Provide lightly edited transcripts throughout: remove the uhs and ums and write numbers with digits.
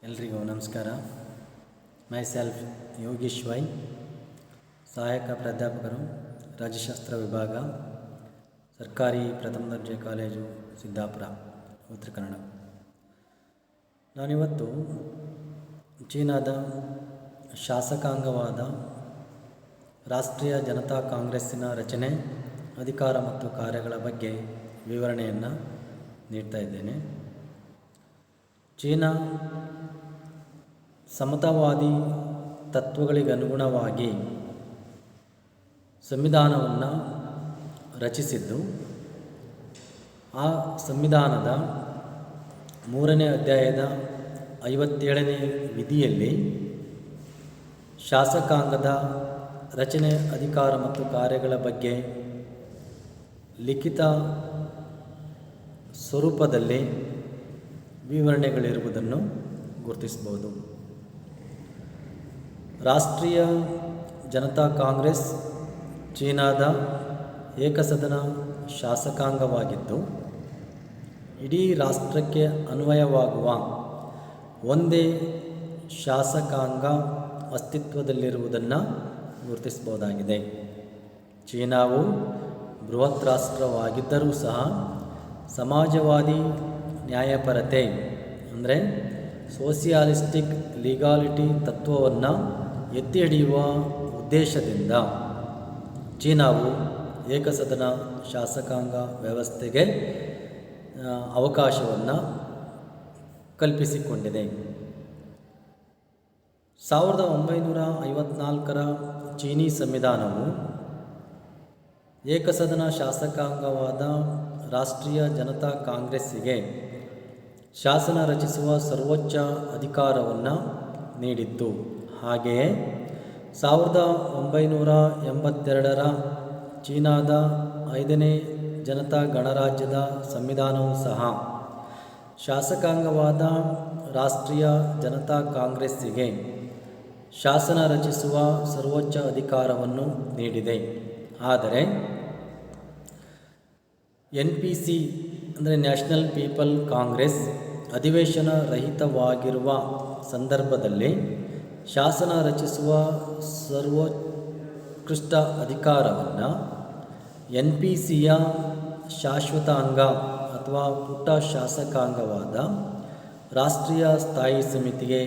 ಎಲ್ರಿಗೂ ನಮಸ್ಕಾರ. My self Yogish Y, ಸಹಾಯಕ ಪ್ರಾಧ್ಯಾಪಕರು, ರಾಜ್ಯಶಾಸ್ತ್ರ ವಿಭಾಗ, ಸರ್ಕಾರಿ ಪ್ರಥಮ ದರ್ಜೆ ಕಾಲೇಜು ಸಿದ್ದಾಪುರ, ಉತ್ತರ ಕನ್ನಡ. ನಾನಿವತ್ತು ಚೀನಾದ ಶಾಸಕಾಂಗವಾದ ರಾಷ್ಟ್ರೀಯ ಜನತಾ ಕಾಂಗ್ರೆಸ್ಸಿನ ರಚನೆ, ಅಧಿಕಾರ ಮತ್ತು ಕಾರ್ಯಗಳ ಬಗ್ಗೆ ವಿವರಣೆಯನ್ನು ನೀಡ್ತಾ ಇದ್ದೇನೆ. ಚೀನಾ ಸಮತಾವಾದಿ ತತ್ವಗಳಿಗನುಗುಣವಾಗಿ ಸಂವಿಧಾನವನ್ನು ರಚಿಸಿದ್ದು, ಆ ಸಂವಿಧಾನದ 3ನೇ ಅಧ್ಯಾಯದ 57ನೇ ವಿಧಿಯಲ್ಲಿ ಶಾಸಕಾಂಗದ ರಚನೆ, ಅಧಿಕಾರ ಮತ್ತು ಕಾರ್ಯಗಳ ಬಗ್ಗೆ ಲಿಖಿತ ಸ್ವರೂಪದಲ್ಲಿ ವಿವರಣೆಗಳಿರುವುದನ್ನು ಗುರುತಿಸಬಹುದು. ರಾಷ್ಟ್ರೀಯ ಜನತಾ ಕಾಂಗ್ರೆಸ್ ಚೀನಾದ ಏಕಸದನ ಶಾಸಕಾಂಗವಾಗಿದ್ದು, ಇಡೀ ರಾಷ್ಟ್ರಕ್ಕೆ ಅನ್ವಯವಾಗುವ ಒಂದೇ ಶಾಸಕಾಂಗ ಅಸ್ತಿತ್ವದಲ್ಲಿರುವುದನ್ನು ಗುರುತಿಸಬಹುದಾಗಿದೆ. ಚೀನಾವು ಬೃಹತ್ ರಾಷ್ಟ್ರವಾಗಿದ್ದರೂ ಸಹ ಸಮಾಜವಾದಿ ನ್ಯಾಯಪರತೆ ಅಂದರೆ ಸೋಸಿಯಾಲಿಸ್ಟಿಕ್ ಲೀಗಾಲಿಟಿ ತತ್ವವನ್ನು ಎತ್ತಿ ಹಿಡಿಯುವ ಉದ್ದೇಶದಿಂದ ಚೀನಾವು ಏಕಸದನ ಶಾಸಕಾಂಗ ವ್ಯವಸ್ಥೆಗೆ ಅವಕಾಶವನ್ನು ಕಲ್ಪಿಸಿಕೊಂಡಿದೆ. 1954ರ ಚೀನೀ ಸಂವಿಧಾನವು ಏಕಸದನ ಶಾಸಕಾಂಗವಾದ ರಾಷ್ಟ್ರೀಯ ಜನತಾ ಕಾಂಗ್ರೆಸ್ಸಿಗೆ ಶಾಸನ ರಚಿಸುವ ಸರ್ವೋಚ್ಚ ಅಧಿಕಾರವನ್ನು ನೀಡಿತ್ತು. ಹಾಗೆಯೇ 1982ರ ಚೀನಾದ 5ನೇ ಜನತಾ ಗಣರಾಜ್ಯದ ಸಂವಿಧಾನವೂ ಸಹ ಶಾಸಕಾಂಗವಾದ ರಾಷ್ಟ್ರೀಯ ಜನತಾ ಕಾಂಗ್ರೆಸ್ಸಿಗೆ ಶಾಸನ ರಚಿಸುವ ಸರ್ವೋಚ್ಚ ಅಧಿಕಾರವನ್ನು ನೀಡಿದೆ. ಆದರೆ NPC ಅಂದರೆ ನ್ಯಾಷನಲ್ ಪೀಪಲ್ ಕಾಂಗ್ರೆಸ್ ಅಧಿವೇಶನ ರಹಿತವಾಗಿರುವ ಸಂದರ್ಭದಲ್ಲಿ ಶಾಸನ ರಚಿಸುವ ಸರ್ವೋತ್ಕೃಷ್ಟ ಅಧಿಕಾರವನ್ನು NPCಯ ಶಾಶ್ವತ ಅಂಗ ಅಥವಾ ಪುಟ್ಟ ಶಾಸಕಾಂಗವಾದ ರಾಷ್ಟ್ರೀಯ ಸ್ಥಾಯಿ ಸಮಿತಿಗೆ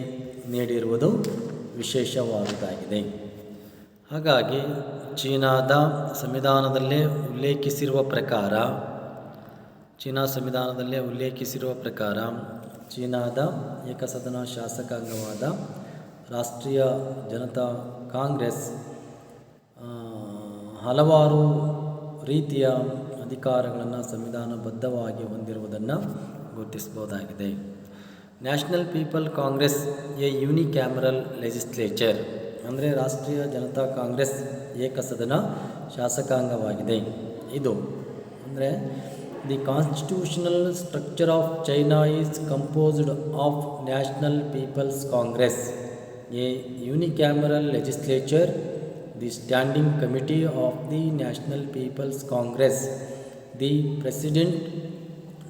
ನೀಡಿರುವುದು ವಿಶೇಷವಾದುದಾಗಿದೆ. ಹಾಗಾಗಿ ಚೀನಾದ ಸಂವಿಧಾನದಲ್ಲೇ ಉಲ್ಲೇಖಿಸಿರುವ ಪ್ರಕಾರ ಚೀನಾದ ಏಕಸದನ ಶಾಸಕಾಂಗವಾದ ರಾಷ್ಟ್ರೀಯ ಜನತಾ ಕಾಂಗ್ರೆಸ್ ಹಲವಾರು ರೀತಿಯ ಅಧಿಕಾರಗಳನ್ನು ಸಂವಿಧಾನಬದ್ಧವಾಗಿ ಹೊಂದಿರುವುದನ್ನು ಗುರುತಿಸಬಹುದಾಗಿದೆ. National People Congress a unicameral legislature ಅಂದರೆ ರಾಷ್ಟ್ರೀಯ ಜನತಾ ಕಾಂಗ್ರೆಸ್ ಏಕಸದನ ಶಾಸಕಾಂಗವಾಗಿದೆ. ಇದು ಅಂದರೆ the constitutional structure of China is composed of National People's Congress a unicameral legislature, the standing committee of the National People's Congress, the president,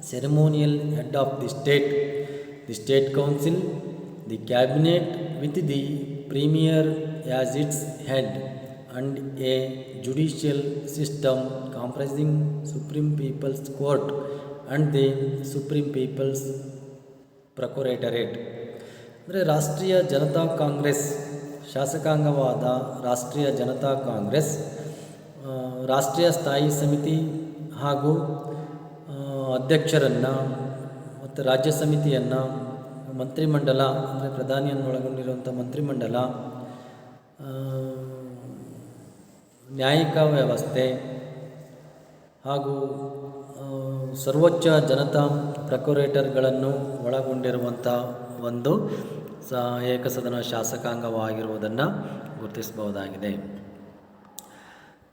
ceremonial head of the state council, the cabinet with the premier as its head, and a judicial system comprising Supreme People's Court and the Supreme People's Procuratorate. ಅಂದರೆ ರಾಷ್ಟ್ರೀಯ ಜನತಾ ಕಾಂಗ್ರೆಸ್ ಶಾಸಕಾಂಗವಾದ ರಾಷ್ಟ್ರೀಯ ಜನತಾ ಕಾಂಗ್ರೆಸ್ ರಾಷ್ಟ್ರೀಯ ಸ್ಥಾಯಿ ಸಮಿತಿ ಹಾಗೂ ಅಧ್ಯಕ್ಷರನ್ನು ಮತ್ತು ರಾಜ್ಯ ಸಮಿತಿಯನ್ನು, ಮಂತ್ರಿಮಂಡಲ ಅಂದರೆ ಪ್ರಧಾನಿಯನ್ನು ಒಳಗೊಂಡಿರುವಂಥ ಮಂತ್ರಿಮಂಡಲ, ನ್ಯಾಯಿಕ ವ್ಯವಸ್ಥೆ ಹಾಗೂ ಸರ್ವೋಚ್ಚ ಜನತಾ ಪ್ರೊಕ್ಯುರೇಟರ್ಗಳನ್ನು ಒಳಗೊಂಡಿರುವಂಥ ಒಂದು ಏಕಸದನ ಶಾಸಕಾಂಗವಾಗಿರುವುದನ್ನು ಗುರುತಿಸಬಹುದಾಗಿದೆ.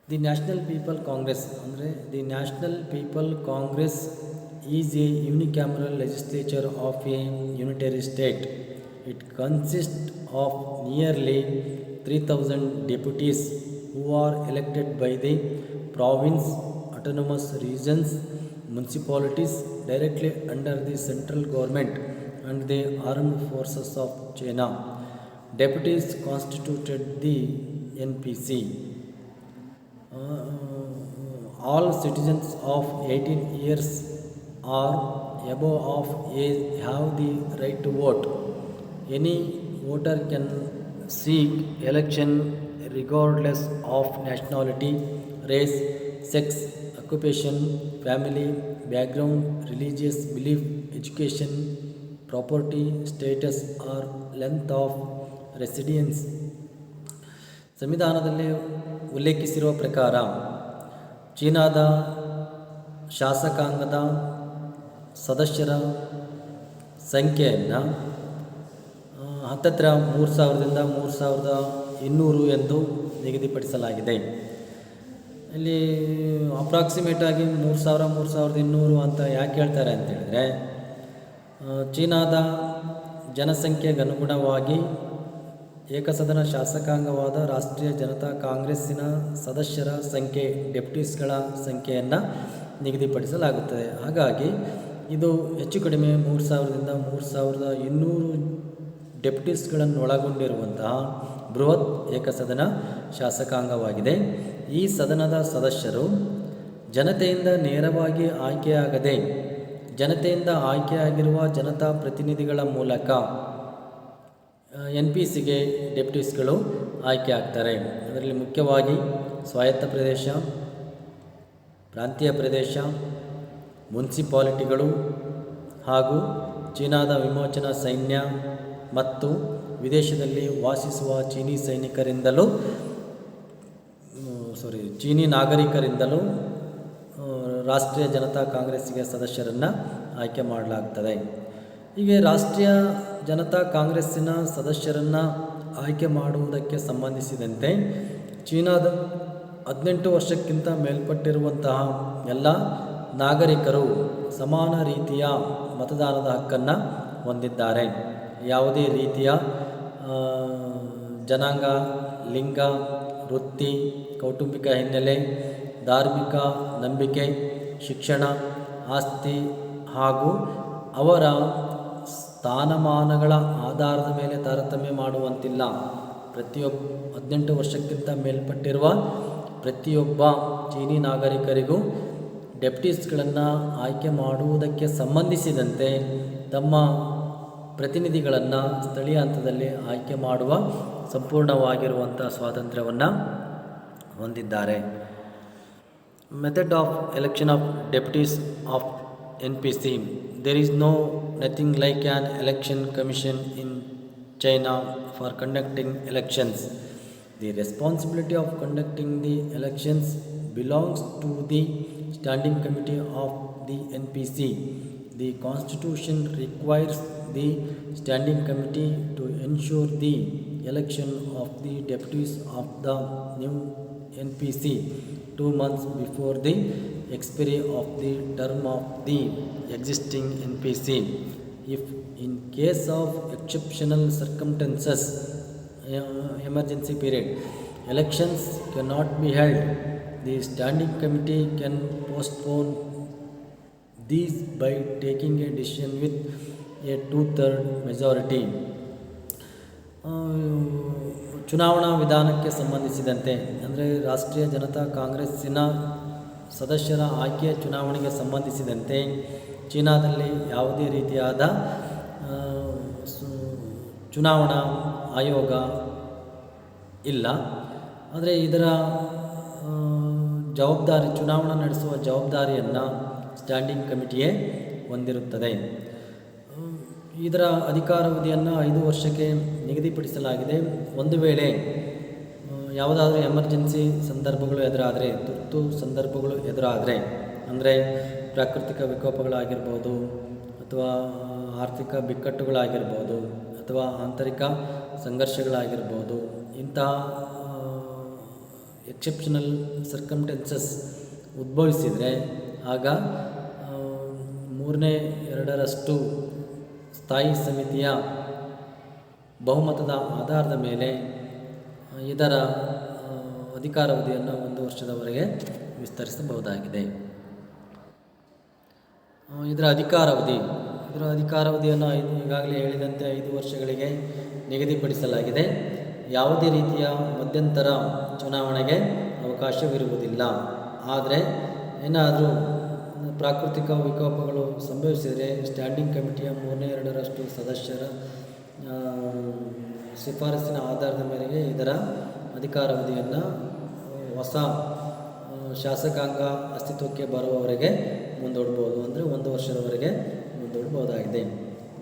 ದಿ ನ್ಯಾಷನಲ್ ಪೀಪಲ್ ಕಾಂಗ್ರೆಸ್ ಅಂದರೆ the National People Congress is a unicameral legislature of a unitary state. It consists of nearly 3,000 deputies who are elected by the province, autonomous regions, municipalities directly under the central government and the armed forces of China. Deputies constituted the NPC. All citizens of 18 years or above of age have the right to vote. Any voter can seek election regardless of nationality, race, sex, occupation, family, background, religious belief, education, property, status or length of residence. ಸಂವಿಧಾನದಲ್ಲಿ ಉಲ್ಲೇಖಿಸಿರುವ ಪ್ರಕಾರ ಚೀನಾದ ಶಾಸಕಾಂಗದ ಸದಸ್ಯರ ಸಂಖ್ಯೆಯನ್ನು ಹತ್ತತ್ರ 3000ದಿಂದ 3200 ಎಂದು ನಿಗದಿಪಡಿಸಲಾಗಿದೆ. ಇಲ್ಲಿ ಅಪ್ರಾಕ್ಸಿಮೇಟಾಗಿ 3200 ಅಂತ ಯಾಕೆ ಹೇಳ್ತಾರೆ ಅಂತೇಳಿದರೆ, ಚೀನಾದ ಜನಸಂಖ್ಯೆಗೆ ಅನುಗುಣವಾಗಿ ಏಕಸದನ ಶಾಸಕಾಂಗವಾದ ರಾಷ್ಟ್ರೀಯ ಜನತಾ ಕಾಂಗ್ರೆಸ್ಸಿನ ಸದಸ್ಯರ ಸಂಖ್ಯೆ, ಡೆಪ್ಯೂಟೀಸ್ಗಳ ಸಂಖ್ಯೆಯನ್ನು ನಿಗದಿಪಡಿಸಲಾಗುತ್ತದೆ. ಹಾಗಾಗಿ ಇದು ಹೆಚ್ಚು ಕಡಿಮೆ 3000ದಿಂದ 3200 ಡೆಪ್ಯೂಟೀಸ್ಗಳನ್ನು ಒಳಗೊಂಡಿರುವಂತಹ ಬೃಹತ್ ಏಕಸದನ ಶಾಸಕಾಂಗವಾಗಿದೆ. ಈ ಸದನದ ಸದಸ್ಯರು ಜನತೆಯಿಂದ ನೇರವಾಗಿ ಆಯ್ಕೆಯಾಗದೆ ಜನತೆಯಿಂದ ಆಯ್ಕೆಯಾಗಿರುವ ಜನತಾ ಪ್ರತಿನಿಧಿಗಳ ಮೂಲಕ NPCಗೆ ಡೆಪ್ಯೂಟೀಸ್ಗಳು ಆಯ್ಕೆ ಆಗ್ತಾರೆ. ಅದರಲ್ಲಿ ಮುಖ್ಯವಾಗಿ ಸ್ವಾಯತ್ತ ಪ್ರದೇಶ, ಪ್ರಾಂತೀಯ ಪ್ರದೇಶ, ಮುನ್ಸಿಪಾಲಿಟಿಗಳು ಹಾಗೂ ಚೀನಾದ ವಿಮೋಚನಾ ಸೈನ್ಯ ಮತ್ತು ವಿದೇಶದಲ್ಲಿ ವಾಸಿಸುವ ಚೀನಿ ನಾಗರಿಕರಿಂದಲೂ ರಾಷ್ಟ್ರೀಯ ಜನತಾ ಕಾಂಗ್ರೆಸ್ಸಿಗೆ ಸದಸ್ಯರನ್ನು ಆಯ್ಕೆ ಮಾಡಲಾಗ್ತದೆ. ಹೀಗೆ ರಾಷ್ಟ್ರೀಯ ಜನತಾ ಕಾಂಗ್ರೆಸ್ಸಿನ ಸದಸ್ಯರನ್ನು ಆಯ್ಕೆ ಮಾಡುವುದಕ್ಕೆ ಸಂಬಂಧಿಸಿದಂತೆ ಚೀನಾದ 18 ವರ್ಷಕ್ಕಿಂತ ಮೇಲ್ಪಟ್ಟಿರುವಂತಹ ಎಲ್ಲ ನಾಗರಿಕರು ಸಮಾನ ರೀತಿಯ ಮತದಾನದ ಹಕ್ಕನ್ನು ಹೊಂದಿದ್ದಾರೆ. ಯಾವುದೇ ರೀತಿಯ ಜನಾಂಗ, ಲಿಂಗ, ವೃತ್ತಿ, ಕೌಟುಂಬಿಕ ಹಿನ್ನೆಲೆ, ಧಾರ್ಮಿಕ ನಂಬಿಕೆ, ಶಿಕ್ಷಣ, ಆಸ್ತಿ ಹಾಗೂ ಅವರ ಸ್ಥಾನಮಾನಗಳ ಆಧಾರದ ಮೇಲೆ ತಾರತಮ್ಯ ಮಾಡುವಂತಿಲ್ಲ. 18 ವರ್ಷಕ್ಕಿಂತ ಮೇಲ್ಪಟ್ಟಿರುವ ಪ್ರತಿಯೊಬ್ಬ ಚೀನಿ ನಾಗರಿಕರಿಗೂ ಡೆಪ್ಯೂಟೀಸ್ಗಳನ್ನು ಆಯ್ಕೆ ಮಾಡುವುದಕ್ಕೆ ಸಂಬಂಧಿಸಿದಂತೆ ತಮ್ಮ ಪ್ರತಿನಿಧಿಗಳನ್ನು ಸ್ಥಳೀಯ ಹಂತದಲ್ಲಿ ಆಯ್ಕೆ ಮಾಡುವ ಸಂಪೂರ್ಣವಾಗಿರುವಂಥ ಸ್ವಾತಂತ್ರ್ಯವನ್ನು ಹೊಂದಿದ್ದಾರೆ. Method of election of deputies of NPC. There is nothing like an election commission in China for conducting elections. The responsibility of conducting the elections belongs to the Standing Committee of the NPC. The Constitution requires the Standing Committee to ensure the election of the deputies of the new NPC 2 months before the expiry of the term of the existing NPC. If in case of exceptional circumstances, emergency period, elections cannot be held, the Standing Committee can postpone these by taking a decision with a 2/3 majority. ಚುನಾವಣಾ ವಿಧಾನಕ್ಕೆ ಸಂಬಂಧಿಸಿದಂತೆ ಅಂದರೆ ರಾಷ್ಟ್ರೀಯ ಜನತಾ ಕಾಂಗ್ರೆಸ್ಸಿನ ಸದಸ್ಯರ ಆಯ್ಕೆಯ ಚುನಾವಣೆಗೆ ಸಂಬಂಧಿಸಿದಂತೆ ಚೀನಾದಲ್ಲಿ ಯಾವುದೇ ರೀತಿಯಾದ ಚುನಾವಣಾ ಆಯೋಗ ಇಲ್ಲ. ಆದರೆ ಇದರ ಚುನಾವಣಾ ನಡೆಸುವ ಜವಾಬ್ದಾರಿಯನ್ನು ಸ್ಟ್ಯಾಂಡಿಂಗ್ ಕಮಿಟಿಯೇ ಹೊಂದಿರುತ್ತದೆ. ಇದರ ಅಧಿಕಾರಾವಧಿಯನ್ನು 5 ವರ್ಷಕ್ಕೆ ನಿಗದಿಪಡಿಸಲಾಗಿದೆ. ಒಂದು ವೇಳೆ ಯಾವುದಾದ್ರೂ ಎಮರ್ಜೆನ್ಸಿ ಸಂದರ್ಭಗಳು ಎದುರಾದರೆ, ತುರ್ತು ಸಂದರ್ಭಗಳು ಎದುರಾದರೆ, ಅಂದರೆ ಪ್ರಾಕೃತಿಕ ವಿಕೋಪಗಳಾಗಿರ್ಬೋದು ಅಥವಾ ಆರ್ಥಿಕ ಬಿಕ್ಕಟ್ಟುಗಳಾಗಿರ್ಬೋದು ಅಥವಾ ಆಂತರಿಕ ಸಂಘರ್ಷಗಳಾಗಿರ್ಬೋದು, ಇಂತಹ ಎಕ್ಸೆಪ್ಷನಲ್ ಸರ್ಕಮ್ಟೆನ್ಸಸ್ ಉದ್ಭವಿಸಿದರೆ ಆಗ 3/2 ಸ್ಥಾಯಿ ಸಮಿತಿಯ ಬಹುಮತದ ಆಧಾರದ ಮೇಲೆ ಇದರ ಅಧಿಕಾರಾವಧಿಯನ್ನು 1 ವರ್ಷದವರೆಗೆ ವಿಸ್ತರಿಸಬಹುದಾಗಿದೆ. ಇದರ ಅಧಿಕಾರಾವಧಿ ಇದರ ಅಧಿಕಾರಾವಧಿಯನ್ನು ಈಗಾಗಲೇ ಹೇಳಿದಂತೆ 5 ವರ್ಷಗಳಿಗೆ ನಿಗದಿಪಡಿಸಲಾಗಿದೆ. ಯಾವುದೇ ರೀತಿಯ ಮಧ್ಯಂತರ ಚುನಾವಣೆಗೆ ಅವಕಾಶವಿರುವುದಿಲ್ಲ. ಆದರೆ ಏನಾದರೂ ಪ್ರಾಕೃತಿಕ ವಿಕೋಪಗಳು ಸಂಭವಿಸಿದರೆ ಸ್ಟ್ಯಾಂಡಿಂಗ್ ಕಮಿಟಿಯ 3/2 ಸದಸ್ಯರ ಶಿಫಾರಸಿನ ಆಧಾರದ ಮೇರೆಗೆ ಇದರ ಅಧಿಕಾರಾವಧಿಯನ್ನು ಹೊಸ ಶಾಸಕಾಂಗ ಅಸ್ತಿತ್ವಕ್ಕೆ ಬರುವವರೆಗೆ ಮುಂದೂಡ್ಬೋದು. ಅಂದರೆ 1 ವರ್ಷದವರೆಗೆ ಮುಂದೂಡ್ಬೋದಾಗಿದೆ.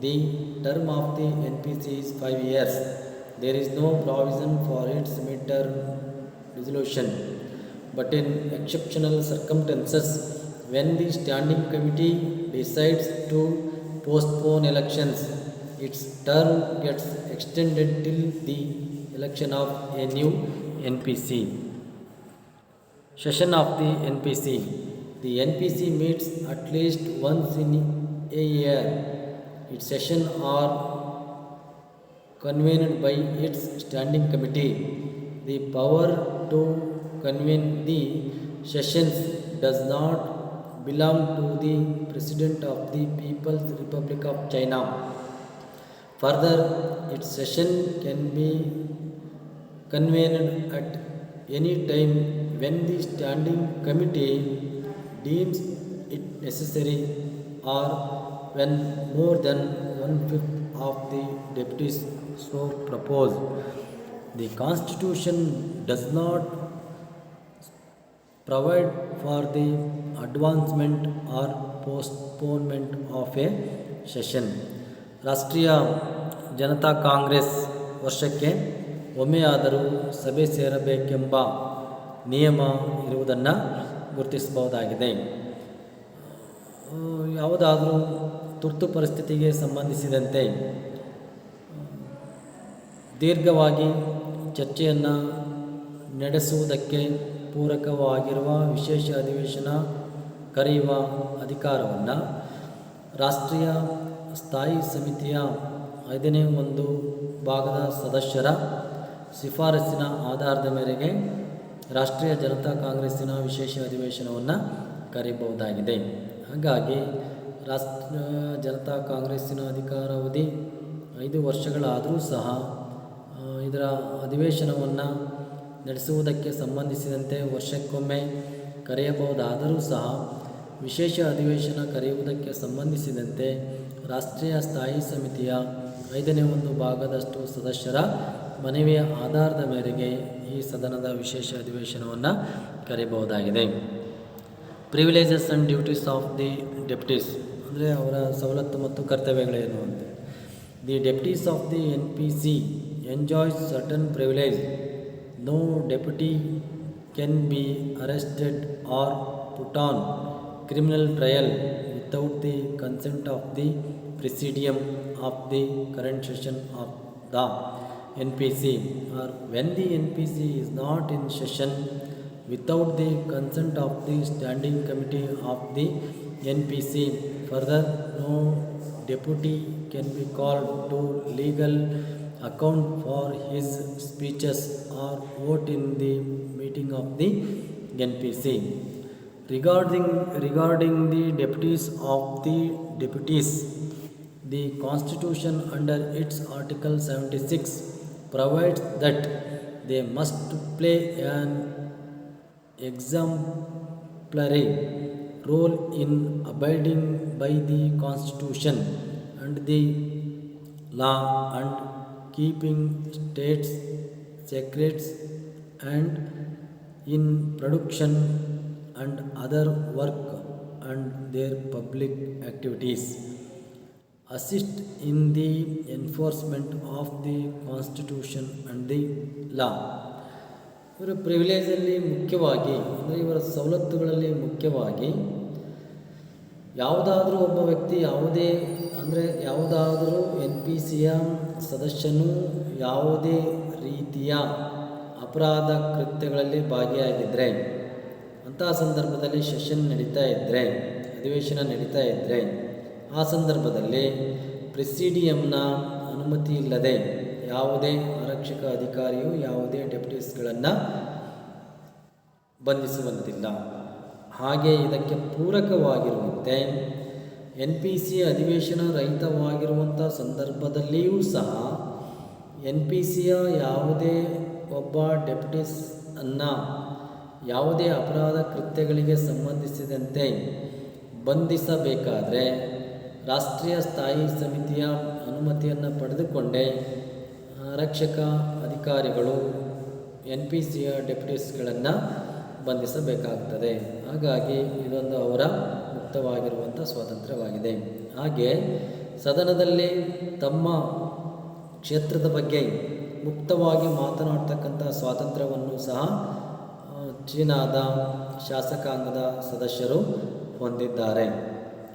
The term of the NPC is 5 years. There is no provision for its mid-term dissolution, but in exceptional circumstances, when the standing committee decides to postpone elections, its term gets extended till the election of a new NPC. Session of the NPC. The NPC meets at least once in a year. Its sessions are convened by its standing committee. The power to convene the sessions does not belong to the President of the People's Republic of China. Further, its session can be convened at any time when the standing committee deems it necessary or when more than 1/5 of the deputies so propose. The Constitution does not provide for the advancement or postponement of a session. ರಾಷ್ಟ್ರೀಯ ಜನತಾ ಕಾಂಗ್ರೆಸ್ ವರ್ಷಕ್ಕೆ ಒಮ್ಮೆಯಾದರೂ ಸಭೆ ಸೇರಬೇಕೆಂಬ ನಿಯಮ ಇರುವುದನ್ನು ಗುರುತಿಸಬಹುದಾಗಿದೆ. ಯಾವುದಾದರೂ ತುರ್ತು ಪರಿಸ್ಥಿತಿಗೆ ಸಂಬಂಧಿಸಿದಂತೆ ದೀರ್ಘವಾಗಿ ಚರ್ಚೆಯನ್ನು ನಡೆಸುವುದಕ್ಕೆ ಪೂರಕವಾಗಿರುವ ವಿಶೇಷ ಅಧಿವೇಶನ ಕರೆಯುವ ಅಧಿಕಾರವನ್ನು ರಾಷ್ಟ್ರೀಯ ಸ್ಥಾಯಿ ಸಮಿತಿಯ 5ನೇ 1 ಭಾಗದ ಸದಸ್ಯರ ಶಿಫಾರಸಿನ ಆಧಾರದ ಮೇರೆಗೆ ರಾಷ್ಟ್ರೀಯ ಜನತಾ ಕಾಂಗ್ರೆಸ್ಸಿನ ವಿಶೇಷ ಅಧಿವೇಶನವನ್ನು ಕರೆಯಬಹುದಾಗಿದೆ. ಹಾಗಾಗಿ ರಾಷ್ಟ್ರೀಯ ಜನತಾ ಕಾಂಗ್ರೆಸ್ಸಿನ ಅಧಿಕಾರಾವಧಿ 5 ವರ್ಷಗಳಾದರೂ ಸಹ ಇದರ ಅಧಿವೇಶನವನ್ನು ನಡೆಸುವುದಕ್ಕೆ ಸಂಬಂಧಿಸಿದಂತೆ ವರ್ಷಕ್ಕೊಮ್ಮೆ ಕರೆಯಬಹುದಾದರೂ ಸಹ ವಿಶೇಷ ಅಧಿವೇಶನ ಕರೆಯುವುದಕ್ಕೆ ಸಂಬಂಧಿಸಿದಂತೆ ರಾಷ್ಟ್ರೀಯ ಸ್ಥಾಯಿ ಸಮಿತಿಯ 5ನೇ 1 ಭಾಗದಷ್ಟು ಸದಸ್ಯರ ಮನವಿಯ ಆಧಾರದ ಮೇರೆಗೆ ಈ ಸದನದ ವಿಶೇಷ ಅಧಿವೇಶನವನ್ನು ಕರೆಯಬಹುದಾಗಿದೆ. Privileges and duties of the deputies ಅಂದರೆ ಅವರ ಸವಲತ್ತು ಮತ್ತು ಕರ್ತವ್ಯಗಳೇನು ಅಂತ. The deputies of the NPC enjoys certain privilege. No deputy can be arrested or put on criminal trial without the consent of the presidium of the current session of the NPC, or when the NPC is not in session, without the consent of the standing committee of the NPC. Further, no deputy can be called to legal account for his speeches or vote in the meeting of the NPC. Regarding the deputies of the deputies, the Constitution under its Article 76 provides that they must play an exemplary role in abiding by the Constitution and the law and keeping states secrets and in production and other work and their public activities, assist in the enforcement of the Constitution and the law. ಇವರ ಪ್ರಿವಿಲೇಜಲ್ಲಿ ಮುಖ್ಯವಾಗಿ ಅಂದರೆ ಇವರ ಸವಲತ್ತುಗಳಲ್ಲಿ ಮುಖ್ಯವಾಗಿ ಯಾವುದಾದ್ರೂ ಒಬ್ಬ ವ್ಯಕ್ತಿ ಯಾವುದಾದರೂ NPCಯ ಸದಸ್ಯನು ಯಾವುದೇ ರೀತಿಯ ಅಪರಾಧ ಕೃತ್ಯಗಳಲ್ಲಿ ಭಾಗಿಯಾಗಿದ್ದರೆ, ಅಂತಹ ಸಂದರ್ಭದಲ್ಲಿ ಸೆಷನ್ ನಡೀತಾ ಇದ್ದರೆ, ಅಧಿವೇಶನ ನಡೀತಾ ಇದ್ದರೆ, ಆ ಸಂದರ್ಭದಲ್ಲಿ ಪ್ರೆಸಿಡಿಯಂನ ಅನುಮತಿ ಇಲ್ಲದೆ ಯಾವುದೇ ಆರಕ್ಷಕ ಅಧಿಕಾರಿಯು ಯಾವುದೇ ಡೆಪ್ಯೂಟೀಸ್ಗಳನ್ನು ಬಂಧಿಸುವಂತಿಲ್ಲ. ಹಾಗೆ ಇದಕ್ಕೆ ಪೂರಕವಾಗಿರುವಂತೆ NPC ಅಧಿವೇಶನ ರಹಿತವಾಗಿರುವಂಥ ಸಂದರ್ಭದಲ್ಲಿಯೂ ಸಹ NPCಯ ಯಾವುದೇ ಒಬ್ಬ ಡೆಪ್ಯೂಟೀಸನ್ನು ಯಾವುದೇ ಅಪರಾಧ ಕೃತ್ಯಗಳಿಗೆ ಸಂಬಂಧಿಸಿದಂತೆ ಬಂಧಿಸಬೇಕಾದರೆ ರಾಷ್ಟ್ರೀಯ ಸ್ಥಾಯಿ ಸಮಿತಿಯ ಅನುಮತಿಯನ್ನು ಪಡೆದುಕೊಂಡೇ ಆರಕ್ಷಕ ಅಧಿಕಾರಿಗಳು NPCಯ ಡೆಪ್ಯೂಟೀಸ್ಗಳನ್ನು ಬಂಧಿಸಬೇಕಾಗ್ತದೆ. ಹಾಗಾಗಿ ಇದೊಂದು ಅವರ ಮುಕ್ತವಾಗಿರುವಂಥ ಸ್ವಾತಂತ್ರ್ಯವಾಗಿದೆ. ಹಾಗೆ ಸದನದಲ್ಲಿ ತಮ್ಮ ಕ್ಷೇತ್ರದ ಬಗ್ಗೆ ಮುಕ್ತವಾಗಿ ಮಾತನಾಡ್ತಕ್ಕಂಥ ಸ್ವಾತಂತ್ರ್ಯವನ್ನು ಸಹ ಚೀನಾದ ಶಾಸಕಾಂಗದ ಸದಸ್ಯರು ಹೊಂದಿದ್ದಾರೆ.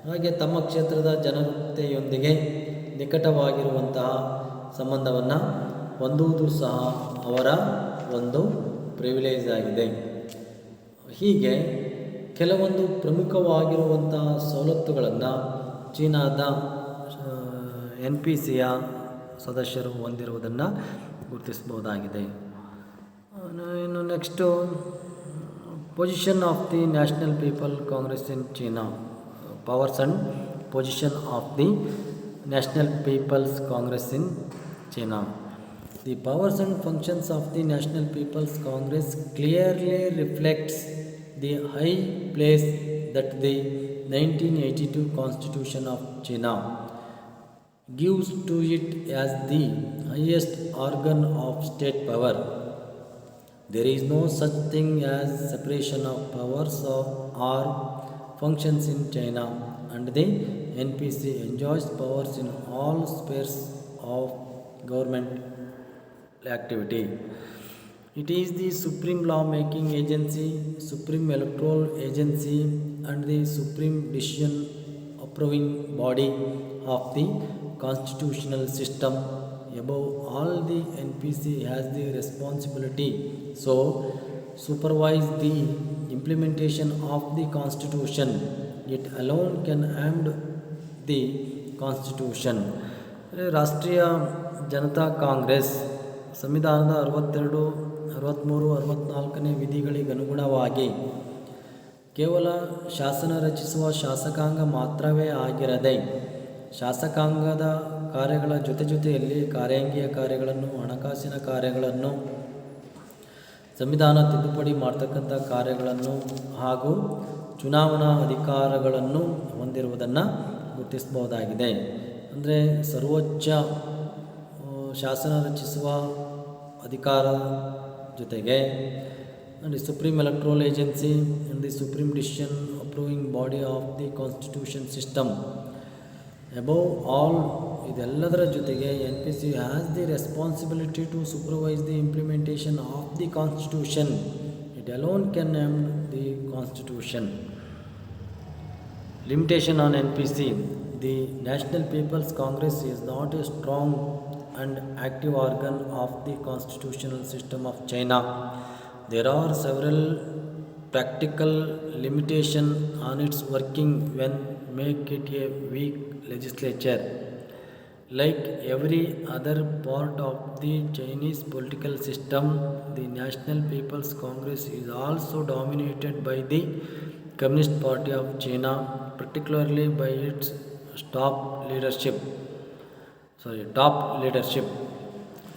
ಹಾಗೆ ತಮ್ಮ ಕ್ಷೇತ್ರದ ಜನತೆಯೊಂದಿಗೆ ನಿಕಟವಾಗಿರುವಂತಹ ಸಂಬಂಧವನ್ನು ಹೊಂದುವುದು ಸಹ ಅವರ ಒಂದು ಪ್ರಿವಿಲೇಜ್ ಆಗಿದೆ. ಹೀಗೆ ಕೆಲವೊಂದು ಪ್ರಮುಖವಾಗಿರುವಂತಹ ಸವಲತ್ತುಗಳನ್ನು ಚೀನಾದ NPCಯ ಸದಸ್ಯರು ಹೊಂದಿರುವುದನ್ನು ಗುರುತಿಸಬಹುದಾಗಿದೆ. ಇನ್ನು next position of the National People Congress in China. Powers and position of the National People's Congress in China. The powers and functions of the National People's Congress clearly reflects the high place that the 1982 Constitution of China gives to it as the highest organ of state power. There is no such thing as separation of powers or functions in China, and the NPC enjoys powers in all spheres of government activity. It is the supreme law-making agency, supreme electoral agency, and the supreme decision-approving body of the constitutional system. Above all, the NPC has the responsibility so supervise the implementation of the Constitution. It alone can amend the Constitution. ರಾಷ್ಟ್ರೀಯ ಜನತಾ ಕಾಂಗ್ರೆಸ್ ಸಂವಿಧಾನದ 62, 63, 64ನೇ ವಿಧಿಗಳಿಗನುಗುಣವಾಗಿ ಕೇವಲ ಶಾಸನ ರಚಿಸುವ ಶಾಸಕಾಂಗ ಮಾತ್ರವೇ ಆಗಿರದೆ ಶಾಸಕಾಂಗದ ಕಾರ್ಯಗಳ ಜೊತೆಯಲ್ಲಿ ಕಾರ್ಯಾಂಗೀಯ ಕಾರ್ಯಗಳನ್ನು, ಹಣಕಾಸಿನ ಕಾರ್ಯಗಳನ್ನು, ಸಂವಿಧಾನ ತಿದ್ದುಪಡಿ ಮಾಡ್ತಕ್ಕಂಥ ಕಾರ್ಯಗಳನ್ನು ಹಾಗೂ ಚುನಾವಣಾ ಅಧಿಕಾರಗಳನ್ನು ಹೊಂದಿರುವುದನ್ನು ಗುರುತಿಸಬಹುದಾಗಿದೆ. ಅಂದರೆ ಸರ್ವೋಚ್ಚ ಶಾಸನ ರಚಿಸುವ ಅಧಿಕಾರ ಜೊತೆಗೆ and the Supreme Electoral Agency and the Supreme Decision Approving Body of the Constitution System. Above all, ಇದೆಲ್ಲದರ ಜೊತೆಗೆ NPC has the responsibility to supervise the implementation of the Constitution. It alone can amend the Constitution. Limitation on NPC. The National People's Congress is not a strong and active organ of the constitutional system of China. There are several practical limitations on its working when make it a weak legislature. Like every other part of the Chinese political system, the National People's Congress is also dominated by the Communist Party of China, particularly by its top leadership.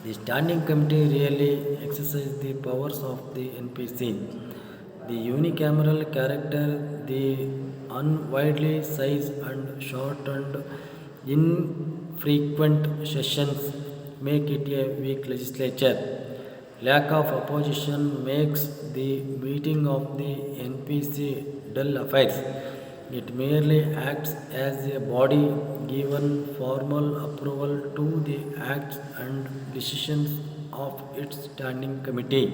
The Standing Committee really exercises the powers of the NPC. The unicameral character, the unwieldy size and short and infrequent sessions make it a weak legislature. Lack of opposition makes the meeting of the NPC dull affairs. It merely acts as a body given formal approval to the acts and decisions of its standing committee.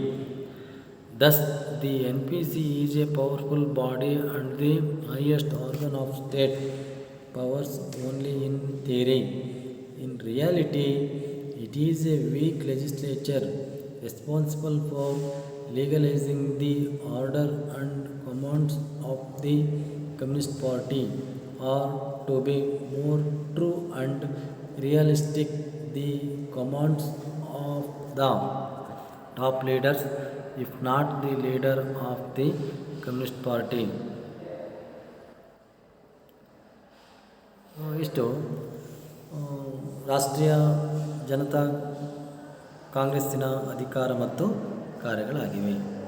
Thus, the NPC is a powerful body and the highest organ of state powers only in theory. In reality, it is a weak legislature responsible for legalizing the order and commands of the Communist Party, or to be more true and realistic, the commands of the top leaders, if not the leader of the Communist Party. ಇಷ್ಟು ರಾಷ್ಟ್ರೀಯ ಜನತಾ ಕಾಂಗ್ರೆಸ್ಸಿನ ಅಧಿಕಾರ ಮತ್ತು ಕಾರ್ಯಗಳಾಗಿವೆ.